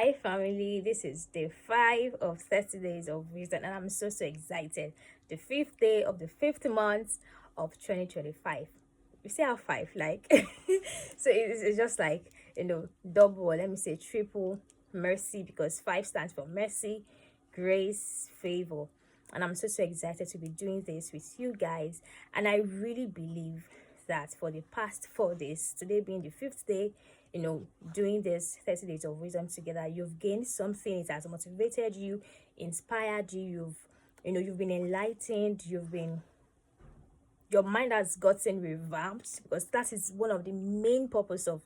Hi family, this is day 5 of 30 days of wisdom and I'm so excited. The 5th day of the 5th month of 2025. You see how 5 like so it's just like double, or let me say triple mercy, because 5 stands for mercy, grace, favor. And I'm so excited to be doing this with you guys. And I really believe that for the past 4 days, today being the 5th day, doing this 30 days of wisdom together, you've gained something. It has motivated you, inspired you, you've been enlightened, your mind has gotten revamped, because that is one of the main purpose of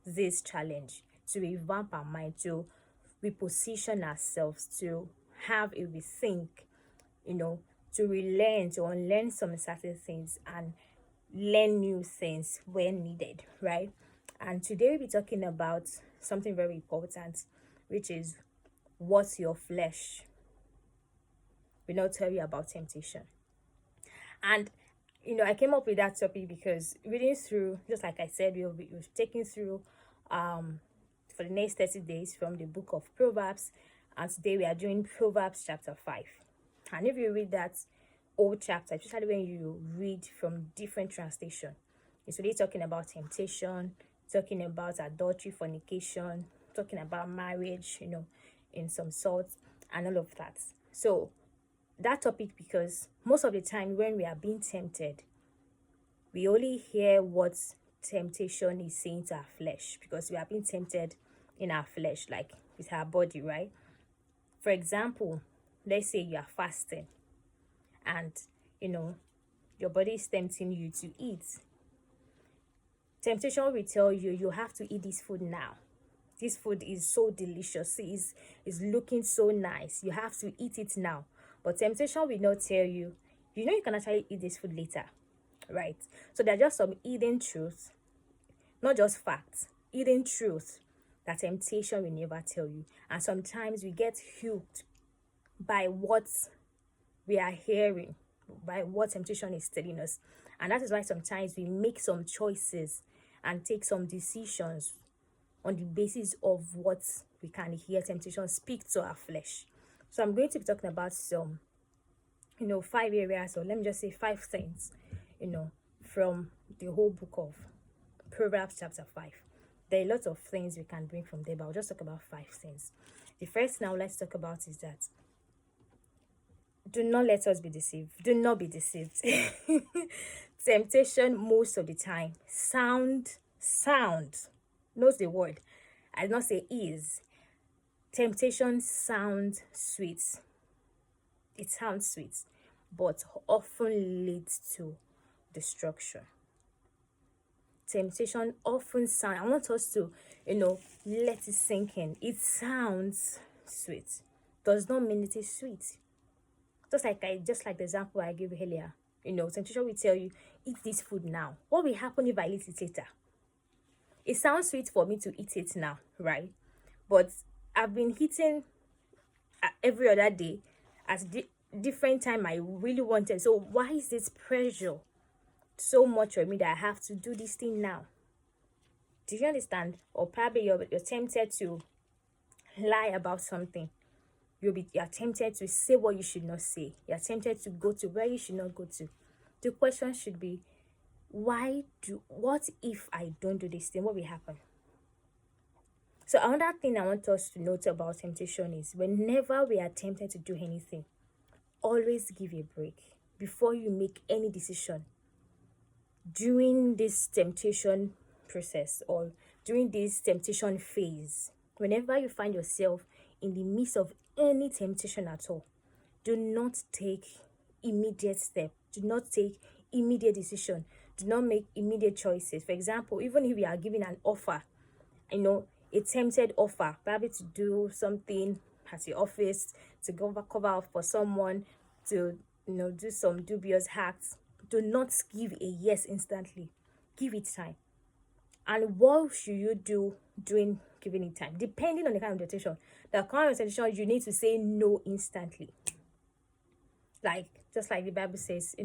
this challenge, to revamp our mind, to reposition ourselves, to have a rethink, to relearn, to unlearn some certain things and learn new things when needed, right? And today we'll be talking about something very important, which is what your flesh will not tell you about temptation. And I came up with that topic because reading through, just like I said, we've taken through for the next 30 days from the book of Proverbs, and today we are doing Proverbs chapter 5. And if you read that old chapter, especially when you read from different translation, it's really talking about temptation, talking about adultery, fornication, talking about marriage, in some sorts, and all of that. So that topic, because most of the time when we are being tempted, we only hear what temptation is saying to our flesh, because we are being tempted in our flesh, like with our body, right? For example, let's say you are fasting and your body is tempting you to eat. Temptation will tell you, you have to eat this food now. This food is so delicious, is looking so nice, you have to eat it now. But temptation will not tell you, you can actually eat this food later, right? So there are just some hidden truths, not just facts, hidden truths that temptation will never tell you. And sometimes we get hooked by what we are hearing, by what temptation is telling us. And that is why sometimes we make some choices and take some decisions on the basis of what we can hear temptation speak to our flesh. So I'm going to be talking about some 5 areas, or let me just say 5 things, from the whole book of Proverbs chapter 5. There are lots of things we can bring from there, but I'll just talk about 5 things. The first now let's talk about is that do not let us be deceived. Do not be deceived. Temptation most of the time sound knows the word. I did not say is. Temptation sounds sweet. It sounds sweet, but often leads to destruction. Temptation often sounds, I want us to, let it sink in. It sounds sweet. Does not mean it is sweet. Just like the example I gave earlier. Temptation will tell you, eat this food now. What will happen if I eat it later? It sounds sweet for me to eat it now, right? But I've been eating every other day at different time I really wanted. So why is this pressure so much on me that I have to do this thing now? Do you understand? Or probably you're tempted to lie about something. You're tempted to say what you should not say. You're tempted to go to where you should not go to. The question should be, what if I don't do this thing? What will happen? So another thing I want us to note about temptation is, whenever we are tempted to do anything, always give a break before you make any decision. During this temptation process, or during this temptation phase, whenever you find yourself in the midst of any temptation at all, do not take immediate step. Do not take immediate decision. Do not make immediate choices. For example, even if you are given an offer, a tempted offer, probably to do something at the office, to cover up for someone, to do some dubious acts, do not give a yes instantly. Give it time. And what should you do during giving it time? Depending on the kind of temptation. The kind of temptation, you need to say no instantly. Just like the Bible says,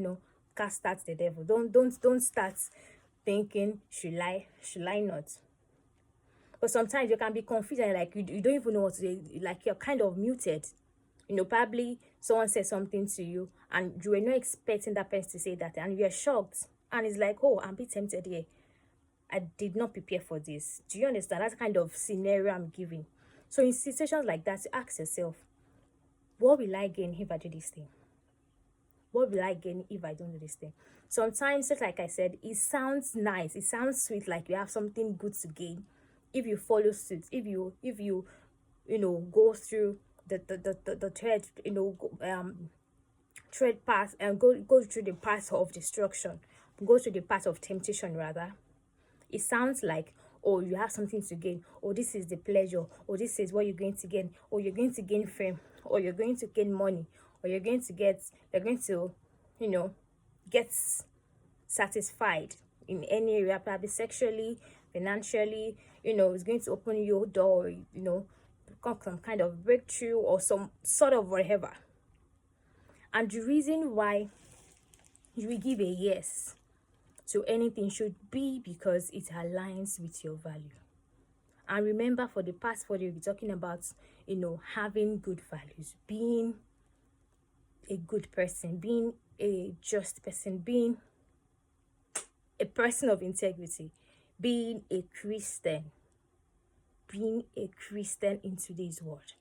cast out the devil. Don't start thinking, should I not? Because sometimes you can be confused and like you don't even know what to say, like you're kind of muted. Probably someone said something to you and you were not expecting that person to say that, and you're shocked. And it's like, oh, I'm a bit tempted here. I did not prepare for this. Do you understand? That's kind of scenario I'm giving. So in situations like that, you ask yourself, what will I gain if I do this thing? What will I gain if I don't do this thing? Sometimes, just like I said, it sounds nice. It sounds sweet, like you have something good to gain if you follow suit. If you go through the thread, tread path and go through the path of destruction, go through the path of temptation rather. It sounds like, oh, you have something to gain, or this is the pleasure, or this is what you're going to gain, or you're going to gain fame, or you're going to gain money, or you're going to get satisfied in any area, probably sexually, financially. It's going to open your door, become some kind of breakthrough or some sort of whatever. And the reason why you will give a yes to anything should be because it aligns with your value. And remember, for the past 4 days, we'll be talking about, having good values, being a good person, being a just person, being a person of integrity, being a Christian in today's world.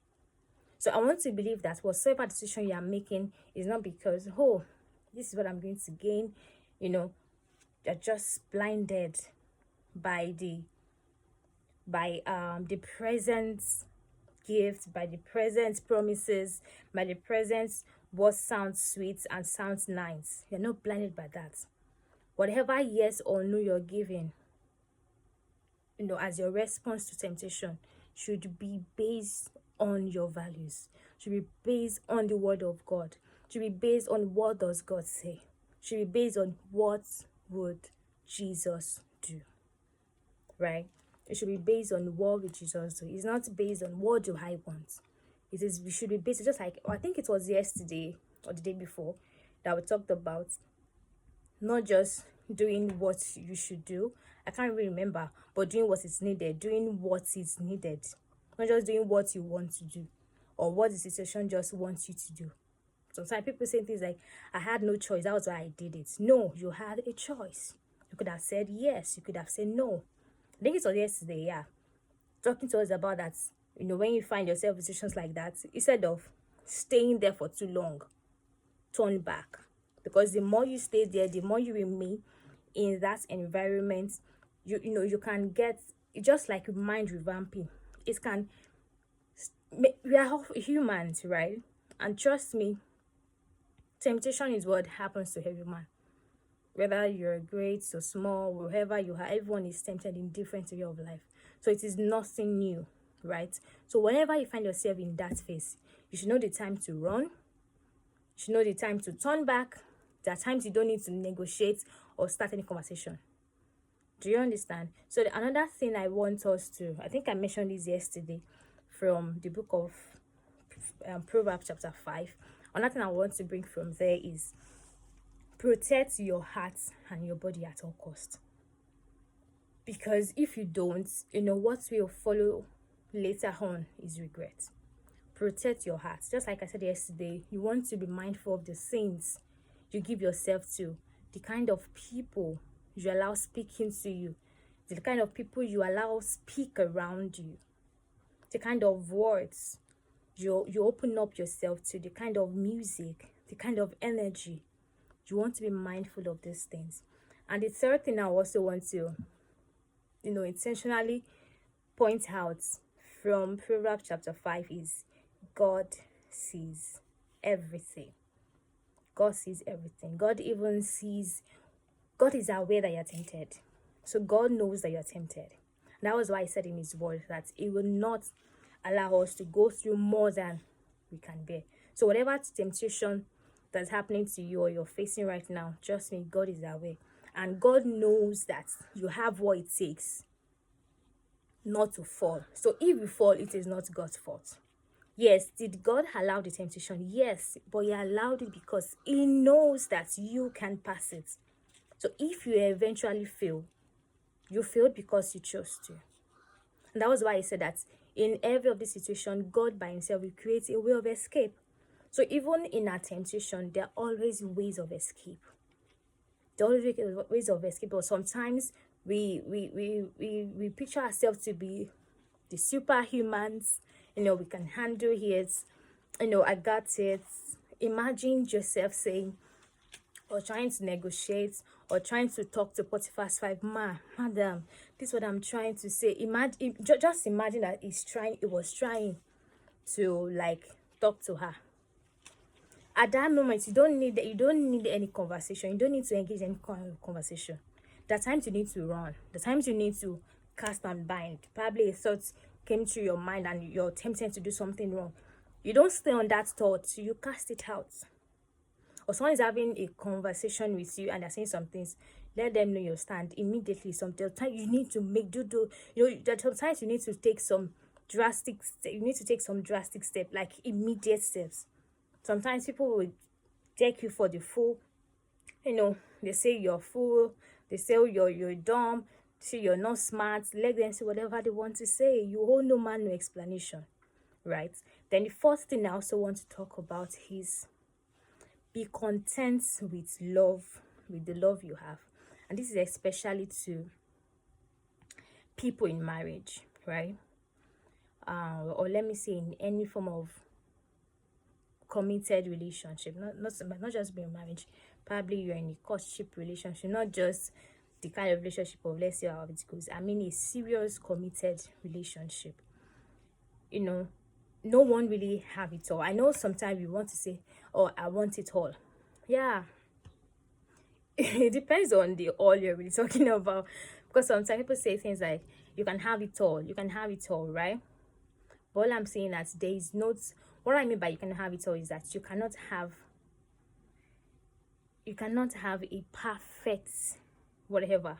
So I want to believe that whatsoever decision you are making is not because, oh, this is what I'm going to gain. You're just blinded by the present gift, by the present promises, by the present what sounds sweet and sounds nice. You're not blinded by that. Whatever yes or no you're giving, as your response to temptation, should be based on your values, should be based on the word of God, should be based on what does God say, should be based on what would Jesus do, right? It should be based on what would Jesus do. It's not based on what do I want. We should be based, just like, I think it was yesterday or the day before that we talked about not just doing what you should do. I can't really remember, but doing what is needed, not just doing what you want to do or what the situation just wants you to do. Sometimes people say things like, I had no choice, that was why I did it. No, you had a choice. You could have said yes, you could have said no. I think it was yesterday, yeah, talking to us about that. When you find yourself in situations like that, instead of staying there for too long, turn back. Because the more you stay there, the more you remain in that environment, you can get, just like mind revamping. We are all humans, right? And trust me, temptation is what happens to every man. Whether you're great or small, wherever you are, everyone is tempted in different area of life. So it is nothing new, right? So whenever you find yourself in that phase, you should know the time to run. You should know the time to turn back. There are times you don't need to negotiate or start any conversation. Do you understand? So another thing I want us to, I think I mentioned this yesterday from the book of Proverbs chapter 5. Another thing I want to bring from there is protect your heart and your body at all costs. Because if you don't, what will follow later on is regret. Protect your heart. Just like I said yesterday, you want to be mindful of the sins you give yourself to, the kind of people you allow speaking to you, the kind of people you allow speak around you, the kind of words you open up yourself to, the kind of music, the kind of energy. You want to be mindful of these things. And the third thing I also want to, intentionally point out from Proverbs chapter 5 is God sees everything. God sees everything. God is aware that you're tempted. So God knows that you're tempted. And that was why he said in his word that he will not allow us to go through more than we can bear. So whatever temptation that's happening to you or you're facing right now, trust me, God is aware. And God knows that you have what it takes not to fall. So if you fall, it is not God's fault. Yes, did God allow the temptation? Yes, but he allowed it because he knows that you can pass it. So if you eventually fail, you failed because you chose to. And that was why I said that in every of this situation, God by himself will create a way of escape. So even in our temptation, there are always ways of escape. There are always ways of escape. But sometimes we picture ourselves to be the superhumans. We can handle it. I got it. Imagine Joseph saying, or trying to negotiate, or trying to talk to Potiphar's wife, madam, this is what I'm trying to say. Imagine, just imagine that he was trying to like talk to her. At that moment, you don't need any conversation. You don't need to engage in any kind of conversation. The times you need to run. The times you need to cast and bind. Probably a thought came to your mind and you're tempted to do something wrong. You don't stay on that thought. You cast it out. Or someone is having a conversation with you and they're saying some things, let them know your stand immediately. Sometimes you need to that sometimes you need to take some drastic step, like immediate steps. Sometimes people will take you for the fool. They say you're fool, they say you're dumb, say you're not smart. Let them say whatever they want to say. You hold no man, no explanation, right? Then the first thing I also want to talk about is be content with the love you have. And this is especially to people in marriage, right? Or let me say in any form of committed relationship, not just being marriage. Probably you're in a courtship relationship, not just the kind of relationship of, let's see how it goes. I mean a serious committed relationship. No one really have it all. I know sometimes we want to say, oh, I want it all. Yeah. It depends on the all you're really talking about. Because sometimes people say things like, you can have it all, right? But all I'm saying that there is not, what I mean by you can have it all is that you cannot have a perfect whatever,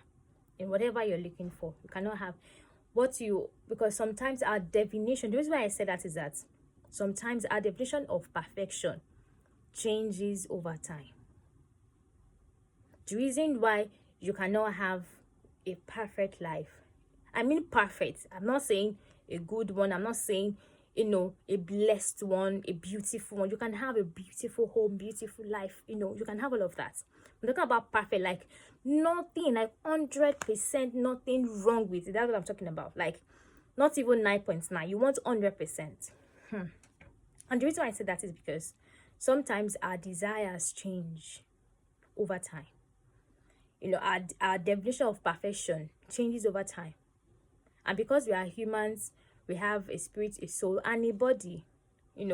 in whatever you're looking for. You cannot have because sometimes our definition, the reason why I said that is that sometimes our definition of perfection changes over time. The reason why you cannot have a perfect life, I mean perfect, I'm not saying a good one, I'm not saying a blessed one, a beautiful one. You can have a beautiful home, beautiful life, you can have all of that. I'm talking about perfect, like nothing, like 100%, nothing wrong with it. That's what I'm talking about. Like not even 9.9. You want 100%. And the reason why I say that is because sometimes our desires change over time. Our definition of perfection changes over time. And because we are humans, we have a spirit, a soul, and a body. We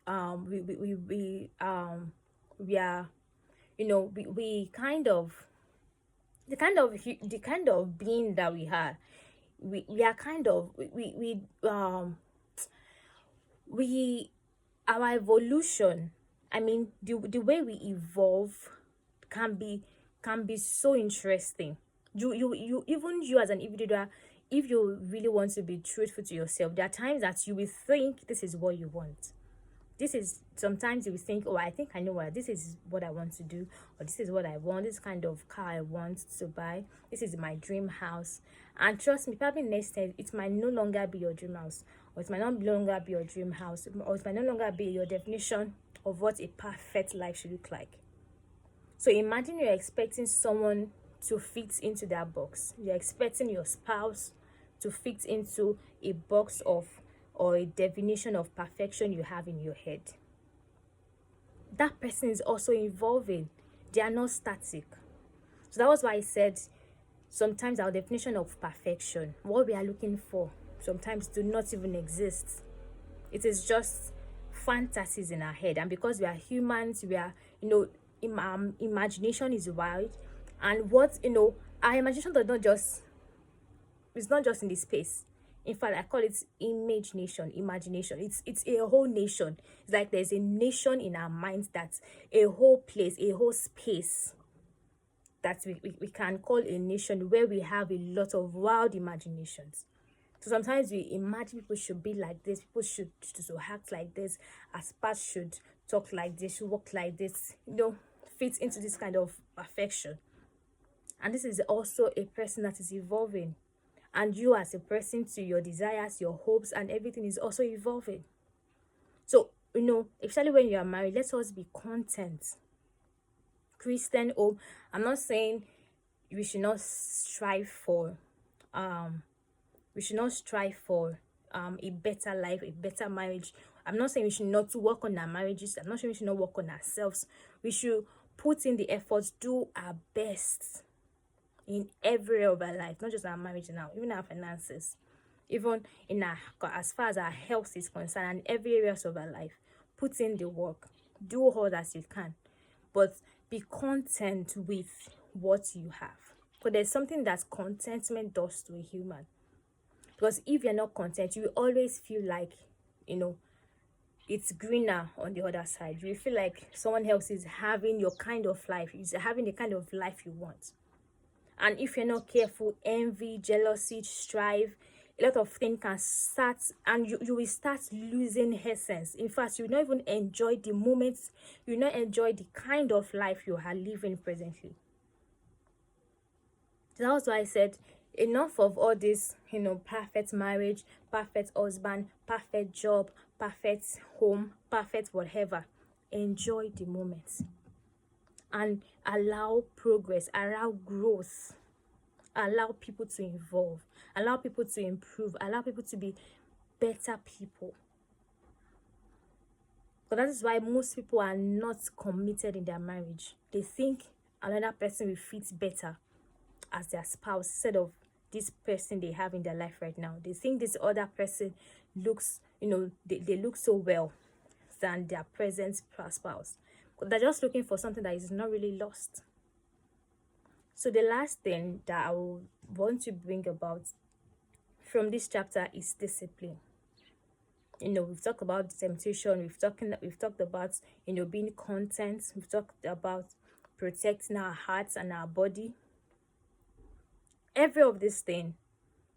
are, we kind of, the kind of being that we are, we are kind of, our evolution, I mean the way we evolve can be so interesting. You even you as an individual, if you really want to be truthful to yourself, there are times that you will think this is what you want. Sometimes you will think, oh, I think I know this is what I want to do, or this is what I want, this kind of car I want to buy, this is my dream house. And trust me, probably next time it might no longer be your dream house, or it might no longer be your dream house, or it might no longer be your definition of what a perfect life should look like. So imagine you're expecting someone to fit into that box. You're expecting your spouse to fit into a box of, or a definition of perfection you have in your head. That person is also evolving. They are not static. So that was why I said sometimes our definition of perfection, what we are looking for, sometimes do not even exist. It is just fantasies in our head. And because we are humans, we are, imagination is wild. And our imagination it's not just in this space. In fact, I call it imagination. It's a whole nation. It's like there's a nation in our minds, that's a whole place, a whole space that we can call a nation, where we have a lot of wild imaginations. So sometimes we imagine people should be like this, people should act like this, aspirants should talk like this, should walk like this, fit into this kind of perfection. And this is also a person that is evolving. And you as a person too, your desires, your hopes, and everything is also evolving. So, especially when you are married, let us be content. Christian hope. I'm not saying we should not strive for um we should not strive for a better life, a better marriage. I'm not saying we should not work on our marriages. I'm not saying we should not work on ourselves. We should put in the efforts, do our best in every area of our life, not just our marriage now, even our finances, even in our, as far as our health is concerned, and every areas of our life. Put in the work, do all that you can, but be content with what you have. Because there's something that contentment does to a human. Because if you're not content, you will always feel like, it's greener on the other side. You feel like someone else is having your kind of life, is having the kind of life you want. And if you're not careful, envy, jealousy, strife, a lot of things can start, and you will start losing essence. In fact, you will not even enjoy the moments, you will not enjoy the kind of life you are living presently. That's why I said, enough of all this, perfect marriage, perfect husband, perfect job, perfect home, perfect whatever. Enjoy the moments and allow progress, allow growth, allow people to evolve, allow people to improve, allow people to be better people. So that is why most people are not committed in their marriage. They think another person will fit better as their spouse instead of this person they have in their life right now. They think this other person looks, they look so well than their present spouse. But they're just looking for something that is not really lost. So the last thing that I will want to bring about from this chapter is discipline. We've talked about temptation, we've talked about, being content, we've talked about protecting our hearts and our body. Every of this thing,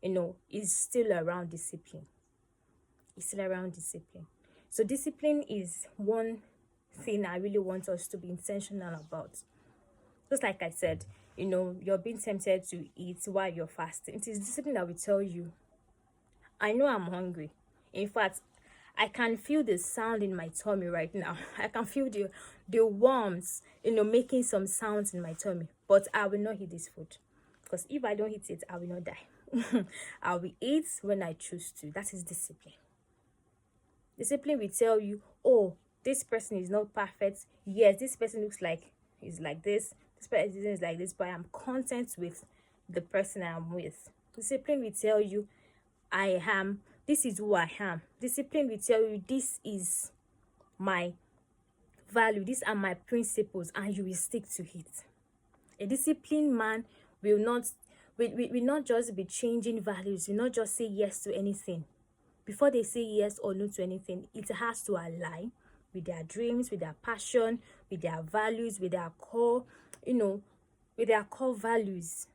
is still around discipline. It's still around discipline. So discipline is one thing I really want us to be intentional about. Just like I said, you're being tempted to eat while you're fasting. It is discipline that will tell you, I know I'm hungry. In fact, I can feel the sound in my tummy right now. I can feel the worms, making some sounds in my tummy. But I will not eat this food. Because if I don't eat it, I will not die. I will eat when I choose to. That is discipline. Discipline will tell you, oh, this person is not perfect. Yes, this person looks like he's like this. This person is like this, but I'm content with the person I'm with. Discipline will tell you, this is who I am. Discipline will tell you, this is my value. These are my principles, and you will stick to it. A disciplined man will not just be changing values, will not just say yes to anything. Before they say yes or no to anything, it has to align with their dreams, with their passion, with their values, with their core, with their core values.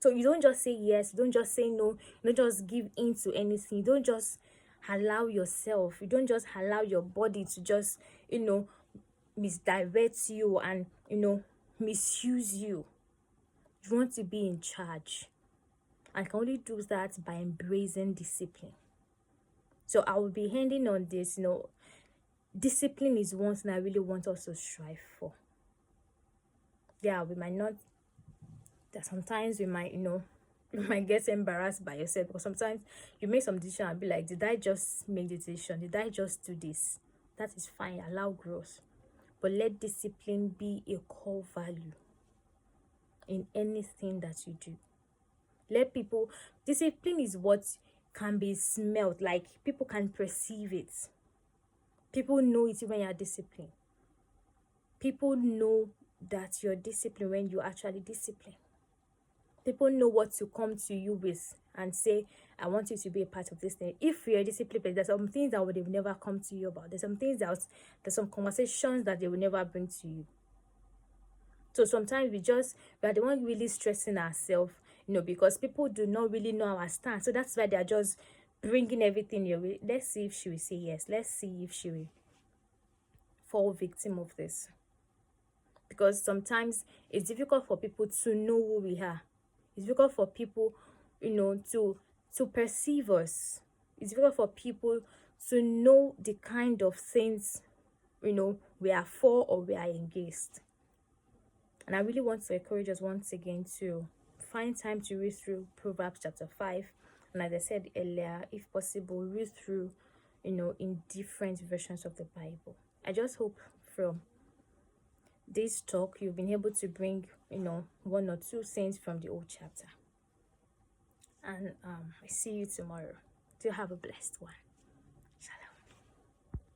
So you don't just say yes, you don't just say no, you don't just give in to anything, you don't just allow yourself, you don't just allow your body to just, misdirect you and, misuse you. You want to be in charge. And can only do that by embracing discipline. So I will be ending on this, discipline is one thing I really want us to strive for. Yeah, we might not, that sometimes we might, you might get embarrassed by yourself, because sometimes you make some decision and be like, did I just make the decision? Did I just do this? That is fine, allow growth. But let discipline be a core value in anything that you do. Discipline is what can be smelled, like people can perceive it. People know it when you're disciplined. People know that you're disciplined when you actually discipline. People know what to come to you with and say, I want you to be a part of this thing. If you're disciplined, there's some things that they will never come to you about. There's some some conversations that they will never bring to you. So sometimes we are the one really stressing ourselves, because people do not really know our stance. So that's why they are just bringing everything your way. Let's see if she will say yes. Let's see if she will fall victim of this. Because sometimes it's difficult for people to know who we are. It's difficult for people to perceive us. It's difficult for people to know the kind of things we are for or we are against. And I really want to encourage us once again to find time to read through Proverbs chapter 5. And as I said earlier, if possible, read through, in different versions of the Bible. I just hope from this talk you've been able to bring, one or two things from the old chapter. And I see you tomorrow. Do have a blessed one.